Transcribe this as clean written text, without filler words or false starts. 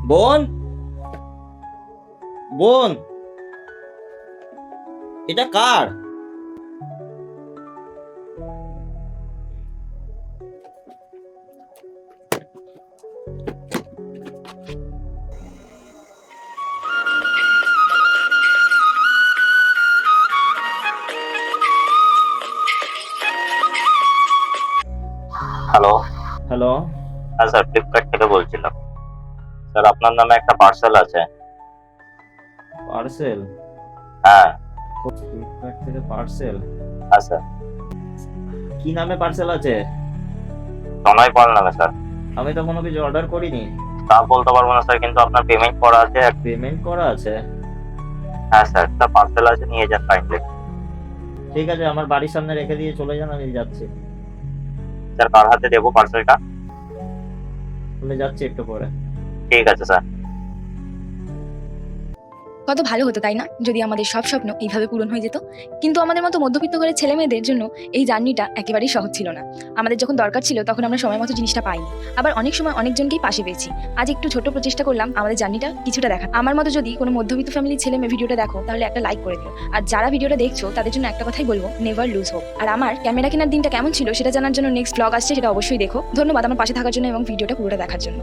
বোন, বোন, এটা কার? হ্যালো। হ্যালো। হ্যাঁ স্যার, ফ্লিপকার্ট থেকে বলছিলাম। স্যার আপনার নামে একটা পার্সেল আছে। পার্সেল? হ্যাঁ। ফ্লিপকার্ট থেকে পার্সেল? হ্যাঁ স্যার। কি নামে পার্সেল আছে? তনয় পাল নামে স্যার। আমি তো কোনো কিছু অর্ডার করিনি। তা বলতে পারবো না স্যার, কিন্তু আপনার পেমেন্ট করা আছে। পেমেন্ট করা আছে? হ্যাঁ স্যার, একটা পার্সেল আছে, নিয়ে যান কাইন্ডলি। ঠিক আছে, আমার বাড়ির সামনে রেখে দিয়ে চলে যান, আমি যাচ্ছি। স্যার কার হাতে দেবো পার্সেলটা? আমি যাচ্ছি একটু পরে। ঠিক আছে স্যার। কত ভালো হতো তাই না, যদি আমাদের সব স্বপ্ন এইভাবে পূরণ হয়ে যেত। কিন্তু আমাদের মতো মধ্যবিত্ত ঘরের ছেলে মেয়েদের জন্য এই জার্নিটা একেবারেই সহজ ছিল না। আমাদের যখন দরকার ছিল তখন আমরা সময় মতো জিনিসটা পাইনি, আবার অনেক সময় অনেকজনকেই পাশে পেয়েছি। আজ একটু ছোট প্রচেষ্টা করলাম আমাদের জার্নিটা কিছুটা দেখা। আমার মতো যদি কোনো মধ্যবিত্ত ফ্যামিলির ছেলে মেয়ে ভিডিওটা দেখো তাহলে একটা লাইক করে দিও। আর যারা ভিডিওটা দেখছো তাদের জন্য একটা কথাই বলবো, নেভার লুজ হোপ। আর আমার ক্যামেরা কেনার দিনটা কেমন ছিল সেটা জানার জন্য নেক্সট ব্লগ আসছে, সেটা অবশ্যই দেখো। ধন্যবাদ আমার পাশে থাকার জন্য এবং ভিডিওটা পুরোটা দেখার জন্য।